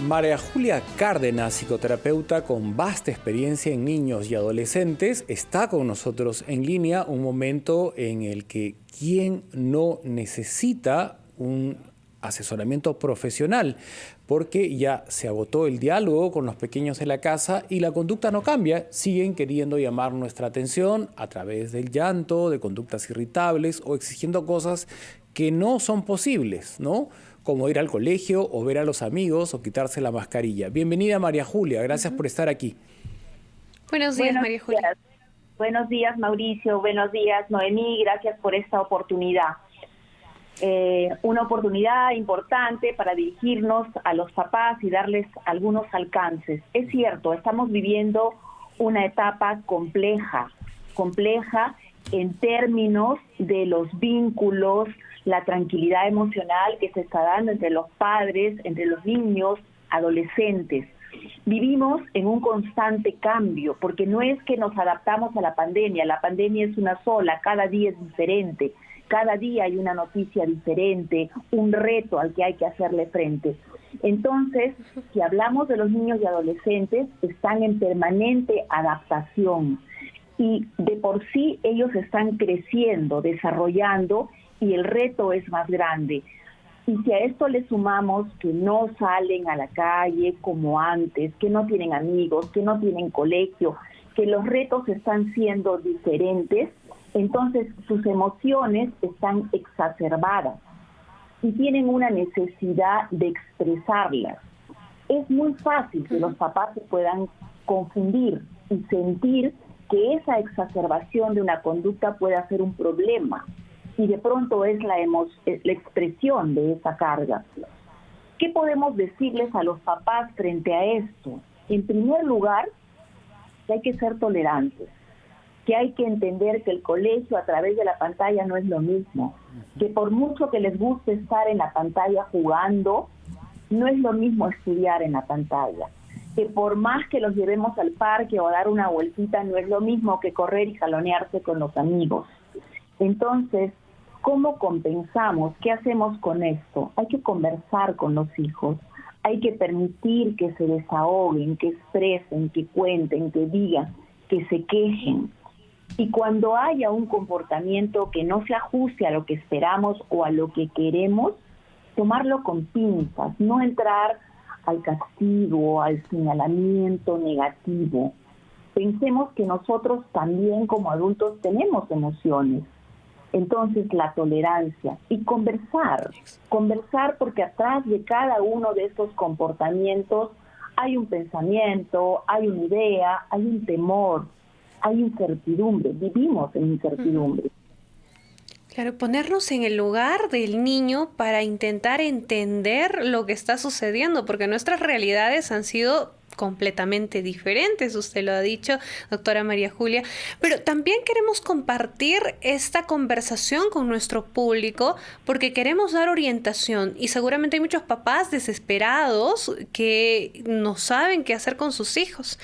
María Julia Cárdenas, psicoterapeuta con vasta experiencia en niños y adolescentes, está con nosotros en línea, un momento en el que ¿quién no necesita un asesoramiento profesional? Porque ya se agotó el diálogo con los pequeños en la casa y la conducta no cambia. Siguen queriendo llamar nuestra atención a través del llanto, de conductas irritables o exigiendo cosas que no son posibles, ¿no? Como ir al colegio o ver a los amigos o quitarse la mascarilla. Bienvenida María Julia, gracias por estar aquí. Buenos días, María Julia. Buenos días, Mauricio. Buenos días, Noemí. Gracias por esta oportunidad. Una oportunidad importante para dirigirnos a los papás y darles algunos alcances. Es cierto, estamos viviendo una etapa compleja en términos de los vínculos, la tranquilidad emocional que se está dando entre los padres, entre los niños, adolescentes. Vivimos en un constante cambio, porque no es que nos adaptamos a la pandemia es una sola, cada día es diferente, cada día hay una noticia diferente, un reto al que hay que hacerle frente. Entonces, si hablamos de los niños y adolescentes, están en permanente adaptación y de por sí ellos están creciendo, desarrollando, y el reto es más grande. Y si a esto le sumamos que no salen a la calle como antes, que no tienen amigos, que no tienen colegio, que los retos están siendo diferentes, entonces sus emociones están exacerbadas y tienen una necesidad de expresarlas. Es muy fácil que los papás se puedan confundir y sentir que esa exacerbación de una conducta pueda ser un problema. Y de pronto es la expresión de esa carga. ¿Qué podemos decirles a los papás frente a esto? En primer lugar, que hay que ser tolerantes, que hay que entender que el colegio a través de la pantalla no es lo mismo, que por mucho que les guste estar en la pantalla jugando, no es lo mismo estudiar en la pantalla, que por más que los llevemos al parque o a dar una vueltita, no es lo mismo que correr y jalonearse con los amigos. Entonces, ¿cómo compensamos? ¿Qué hacemos con esto? Hay que conversar con los hijos, hay que permitir que se desahoguen, que expresen, que cuenten, que digan, que se quejen. Y cuando haya un comportamiento que no se ajuste a lo que esperamos o a lo que queremos, tomarlo con pinzas, no entrar al castigo, al señalamiento negativo. Pensemos que nosotros también como adultos tenemos emociones. Entonces la tolerancia y conversar porque atrás de cada uno de estos comportamientos hay un pensamiento, hay una idea, hay un temor, hay incertidumbre, vivimos en incertidumbre. Claro, ponernos en el lugar del niño para intentar entender lo que está sucediendo, porque nuestras realidades han sido completamente diferentes, usted lo ha dicho, doctora María Julia, pero también queremos compartir esta conversación con nuestro público porque queremos dar orientación y seguramente hay muchos papás desesperados que no saben qué hacer con sus hijos.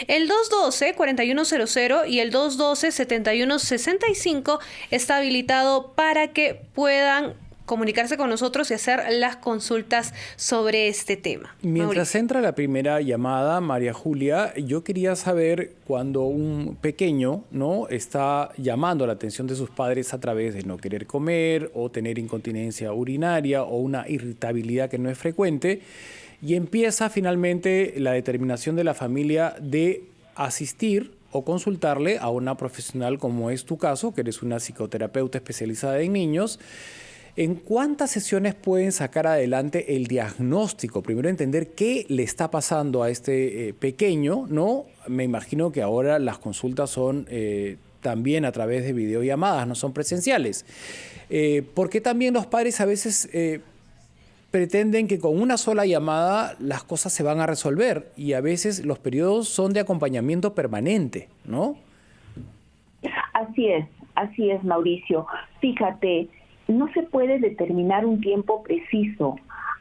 El 212-4100 y el 212-7165 está habilitado para que puedan comunicarse con nosotros y hacer las consultas sobre este tema. Mientras entra la primera llamada, María Julia, yo quería saber cuando un pequeño, ¿no?, está llamando la atención de sus padres a través de no querer comer o tener incontinencia urinaria o una irritabilidad que no es frecuente, y empieza finalmente la determinación de la familia de asistir o consultarle a una profesional como es tu caso, que eres una psicoterapeuta especializada en niños. ¿En cuántas sesiones pueden sacar adelante el diagnóstico? Primero entender qué le está pasando a este pequeño, ¿no? Me imagino que ahora las consultas son también a través de videollamadas, no son presenciales. Porque también los padres a veces pretenden que con una sola llamada las cosas se van a resolver y a veces los periodos son de acompañamiento permanente, ¿no? Así es, Mauricio. Fíjate, no se puede determinar un tiempo preciso.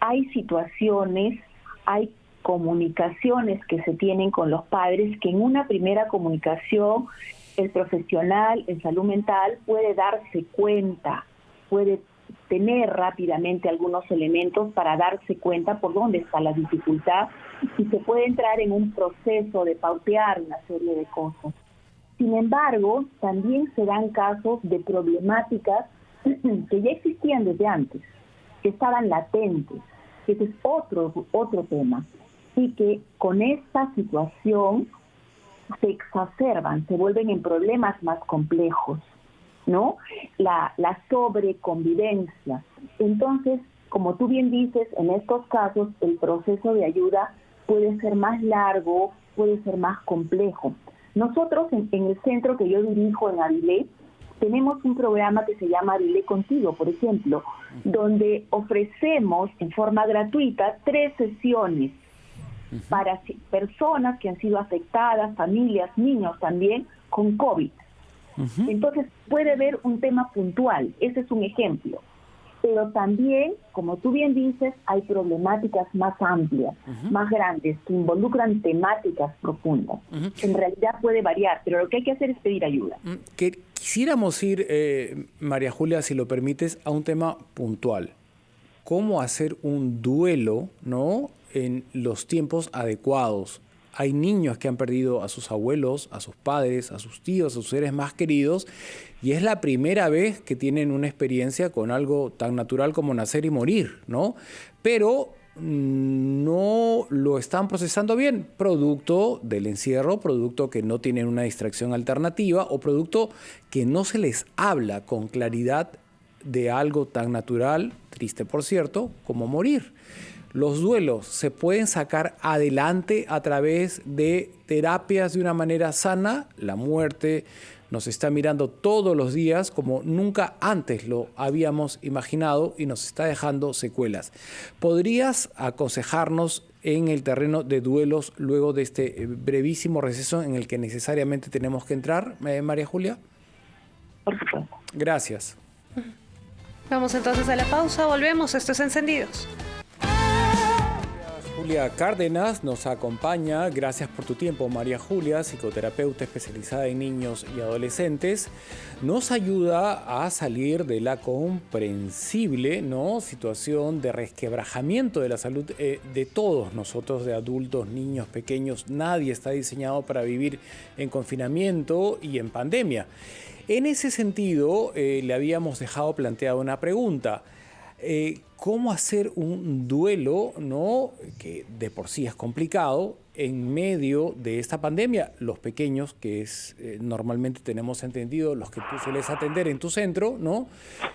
Hay situaciones, hay comunicaciones que se tienen con los padres que en una primera comunicación el profesional en salud mental puede darse cuenta, puede tener rápidamente algunos elementos para darse cuenta por dónde está la dificultad y se puede entrar en un proceso de pautear una serie de cosas. Sin embargo, también se dan casos de problemáticas que ya existían desde antes, que estaban latentes, que ese es otro tema, y que con esta situación se exacerban, se vuelven en problemas más complejos, ¿no? La sobreconvivencia. Entonces, como tú bien dices, en estos casos el proceso de ayuda puede ser más largo, puede ser más complejo. Nosotros en el centro que yo dirijo en Avilé, tenemos un programa que se llama Avilé Contigo, por ejemplo, donde ofrecemos en forma gratuita 3 sesiones para personas que han sido afectadas, familias, niños también, con COVID. Entonces puede haber un tema puntual, ese es un ejemplo. Pero también, como tú bien dices, hay problemáticas más amplias, más grandes, que involucran temáticas profundas. En realidad puede variar, pero lo que hay que hacer es pedir ayuda. Quisiéramos ir, María Julia, si lo permites, a un tema puntual. ¿Cómo hacer un duelo, ¿no?, en los tiempos adecuados? Hay niños que han perdido a sus abuelos, a sus padres, a sus tíos, a sus seres más queridos, y es la primera vez que tienen una experiencia con algo tan natural como nacer y morir, ¿no? Pero no lo están procesando bien, producto del encierro, producto que no tienen una distracción alternativa o producto que no se les habla con claridad de algo tan natural, triste por cierto, como morir. Los duelos se pueden sacar adelante a través de terapias de una manera sana. La muerte nos está mirando todos los días como nunca antes lo habíamos imaginado y nos está dejando secuelas. ¿Podrías aconsejarnos en el terreno de duelos luego de este brevísimo receso en el que necesariamente tenemos que entrar, María Julia? Por supuesto. Gracias. Vamos entonces a la pausa, volvemos, esto es Encendidos. Julia Cárdenas nos acompaña. Gracias por tu tiempo, María Julia, psicoterapeuta especializada en niños y adolescentes. Nos ayuda a salir de la comprensible, ¿no?, situación de resquebrajamiento de la salud de todos nosotros, de adultos, niños, pequeños. Nadie está diseñado para vivir en confinamiento y en pandemia. En ese sentido, le habíamos dejado planteada una pregunta. ¿Cómo hacer un duelo, ¿no?, que de por sí es complicado en medio de esta pandemia? Los pequeños, que es normalmente tenemos entendido, los que tú sueles atender en tu centro, ¿no?,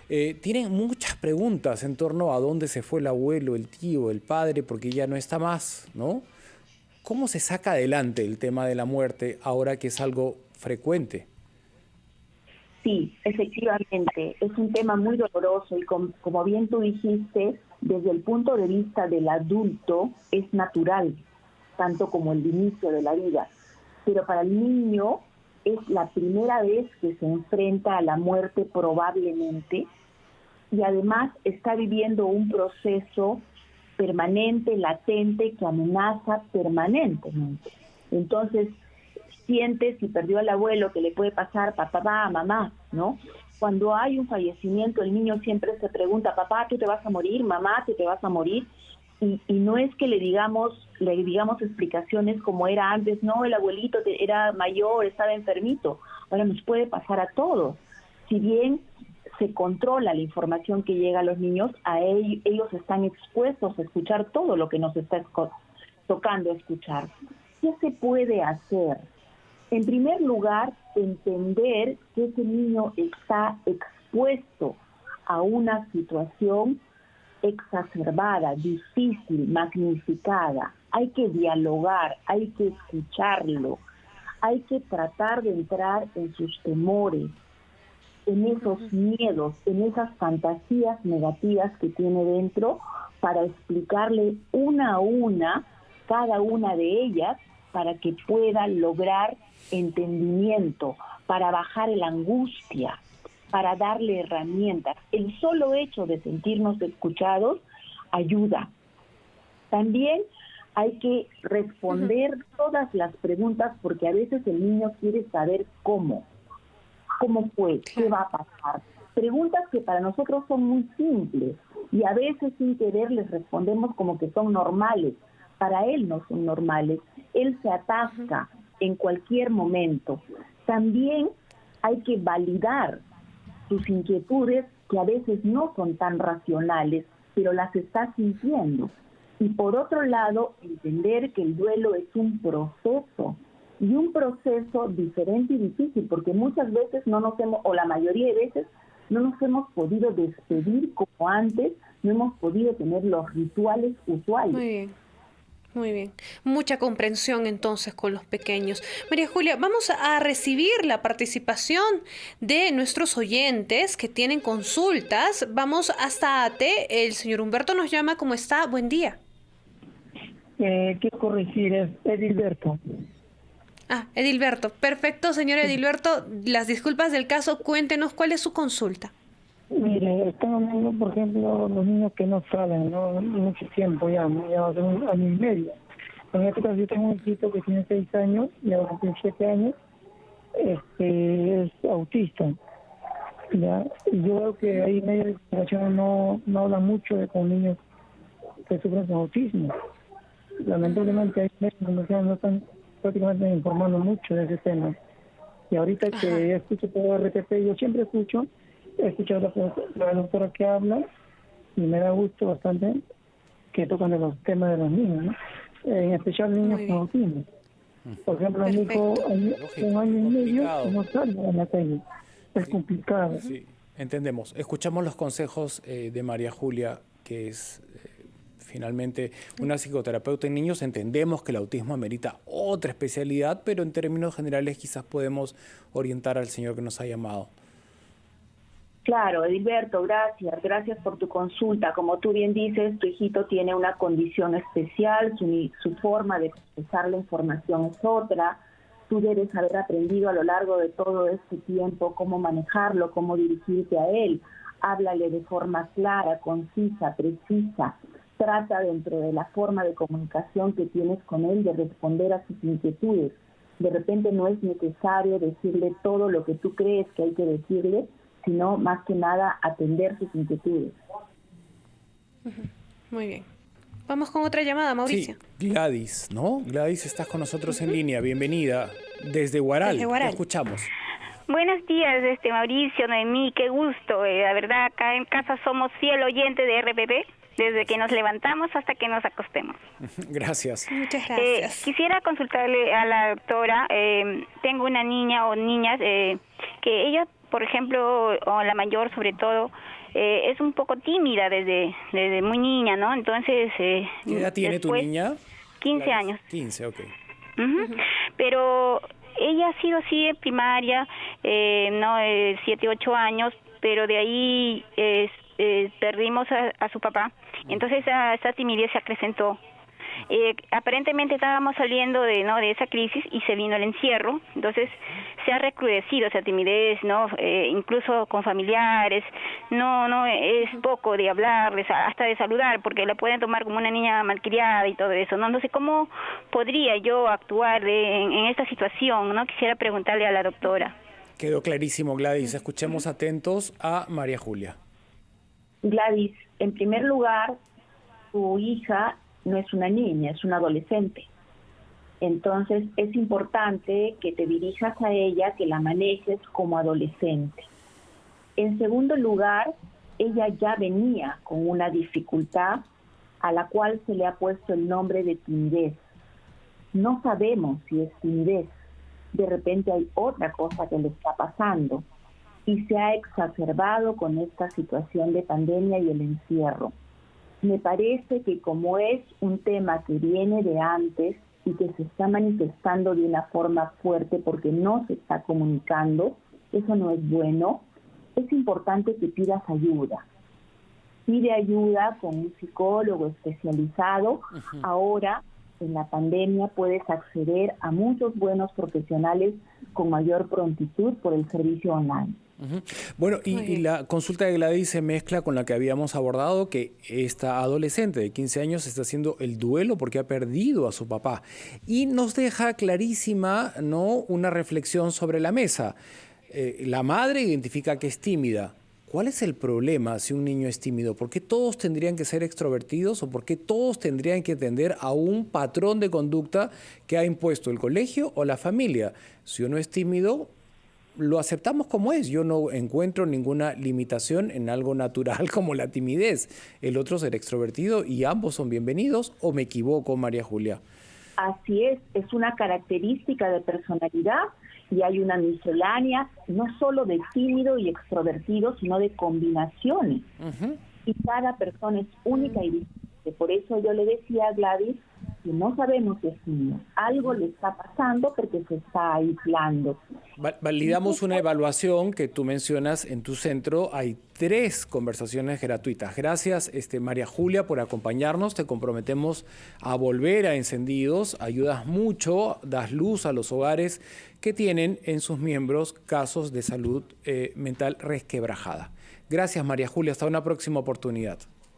tienen muchas preguntas en torno a dónde se fue el abuelo, el tío, el padre, porque ya no está más, ¿no? ¿Cómo se saca adelante el tema de la muerte ahora que es algo frecuente? Sí, efectivamente, es un tema muy doloroso y como bien tú dijiste, desde el punto de vista del adulto es natural, tanto como el inicio de la vida. Pero para el niño es la primera vez que se enfrenta a la muerte probablemente y además está viviendo un proceso permanente, latente, que amenaza permanentemente. Entonces, siente si perdió al abuelo, que le puede pasar papá, mamá, ¿no? Cuando hay un fallecimiento, el niño siempre se pregunta, papá, ¿tú te vas a morir? Mamá, ¿tú te vas a morir? Y no es que le digamos explicaciones como era antes, no, el abuelito era mayor, estaba enfermito. Ahora nos puede pasar a todos. Si bien se controla la información que llega a los niños, ellos están expuestos a escuchar todo lo que nos está tocando escuchar. ¿Qué se puede hacer? En primer lugar, entender que ese niño está expuesto a una situación exacerbada, difícil, magnificada. Hay que dialogar, hay que escucharlo, hay que tratar de entrar en sus temores, en esos miedos, en esas fantasías negativas que tiene dentro, para explicarle una a una, cada una de ellas, para que pueda lograr entendimiento, para bajar la angustia, para darle herramientas. El solo hecho de sentirnos escuchados ayuda. También hay que responder todas las preguntas, porque a veces el niño quiere saber cómo fue, qué va a pasar, Preguntas que para nosotros son muy simples y a veces sin querer les respondemos como que son normales. Para él no son normales. Él se atasca en cualquier momento. También hay que validar sus inquietudes, que a veces no son tan racionales, pero las está sintiendo. Y por otro lado, entender que el duelo es un proceso, y un proceso diferente y difícil, porque muchas veces no nos hemos, o la mayoría de veces, no nos hemos podido despedir como antes, no hemos podido tener los rituales usuales. Muy bien. Muy bien. Mucha comprensión entonces con los pequeños. María Julia, vamos a recibir la participación de nuestros oyentes que tienen consultas. Vamos hasta ATE. El señor Humberto nos llama. ¿Cómo está? Buen día. Quiero corregir, es Edilberto. Edilberto. Perfecto, señor Edilberto. Las disculpas del caso. Cuéntenos cuál es su consulta. Mire, están hablando, por ejemplo, los niños que no salen, ¿no? Mucho tiempo ya hace un año y medio. En este caso yo tengo un hijito que tiene 6 años, y ahora tiene 7 años, es autista. ¿Ya? Y yo veo que ahí medio de comunicación no habla mucho con niños que sufren con autismo. Lamentablemente hay medios de comunicación no están prácticamente informando mucho de ese tema. Y ahorita que escucho todo RTP, yo siempre he escuchado la doctora que habla y me da gusto bastante que tocan de los temas de los niños, ¿no? En especial niños con autismo. Por ejemplo, mi hijo, un año y medio, no sale a la calle. Es complicado. Sí, entendemos. Escuchamos los consejos de María Julia, que es finalmente una psicoterapeuta en niños. Entendemos que el autismo amerita otra especialidad, pero en términos generales quizás podemos orientar al señor que nos ha llamado. Claro, Edilberto, gracias por tu consulta. Como tú bien dices, tu hijito tiene una condición especial, su forma de expresar la información es otra. Tú debes haber aprendido a lo largo de todo este tiempo cómo manejarlo, cómo dirigirte a él. Háblale de forma clara, concisa, precisa. Trata dentro de la forma de comunicación que tienes con él de responder a sus inquietudes. De repente no es necesario decirle todo lo que tú crees que hay que decirle, sino más que nada atender sus inquietudes. Muy bien. Vamos con otra llamada, Mauricio. Sí, Gladys, ¿no? Gladys, estás con nosotros en línea. Bienvenida. Desde Huaral. Te escuchamos. Buenos días, Mauricio, Noemí, qué gusto. La verdad, acá en casa somos fiel oyente de RPP, desde que nos levantamos hasta que nos acostemos. Gracias. Muchas gracias. Quisiera consultarle a la doctora. Tengo una niña o niñas que ella, por ejemplo, o la mayor sobre todo, es un poco tímida desde muy niña, ¿no? Entonces... ¿Qué edad tiene tu niña? 15 años. 15, ok. Pero ella ha sido así en primaria, 7, 8 años, pero de ahí perdimos a su papá. Entonces esa timidez se acrecentó. Aparentemente estábamos saliendo de esa crisis y se vino el encierro, entonces se ha recrudecido esa timidez, incluso con familiares, no es poco de hablarles, hasta de saludar, porque la pueden tomar como una niña malcriada y todo eso, no sé cómo podría yo actuar en esta situación, quisiera preguntarle a la doctora. Quedó clarísimo, Gladys. Escuchemos atentos a María Julia. Gladys, en primer lugar, tu hija no es una niña, es una adolescente. Entonces es importante que te dirijas a ella, que la manejes como adolescente. En segundo lugar, ella ya venía con una dificultad a la cual se le ha puesto el nombre de timidez. No sabemos si es timidez. De repente hay otra cosa que le está pasando y se ha exacerbado con esta situación de pandemia y el encierro. Me parece que como es un tema que viene de antes y que se está manifestando de una forma fuerte porque no se está comunicando, eso no es bueno, es importante que pidas ayuda. Pide ayuda con un psicólogo especializado. Ahora, en la pandemia, puedes acceder a muchos buenos profesionales con mayor prontitud por el servicio online. Bueno, y la consulta de Gladys se mezcla con la que habíamos abordado, que esta adolescente de 15 años está haciendo el duelo porque ha perdido a su papá. Y nos deja clarísima, una reflexión sobre la mesa. La madre identifica que es tímida. ¿Cuál es el problema si un niño es tímido? ¿Por qué todos tendrían que ser extrovertidos o por qué todos tendrían que atender a un patrón de conducta que ha impuesto el colegio o la familia? Si uno es tímido, lo aceptamos como es. Yo no encuentro ninguna limitación en algo natural como la timidez. El otro ser extrovertido y ambos son bienvenidos, ¿o me equivoco, María Julia? Así es una característica de personalidad y hay una miscelánea, no solo de tímido y extrovertido, sino de combinaciones. Y cada persona es única y diferente. Por eso yo le decía a Gladys que no sabemos si es tímido. Algo le está pasando porque se está aislando. Validamos una evaluación que tú mencionas en tu centro. Hay 3 conversaciones gratuitas. Gracias, María Julia, por acompañarnos. Te comprometemos a volver a Encendidos. Ayudas mucho, das luz a los hogares que tienen en sus miembros casos de salud mental resquebrajada. Gracias, María Julia. Hasta una próxima oportunidad.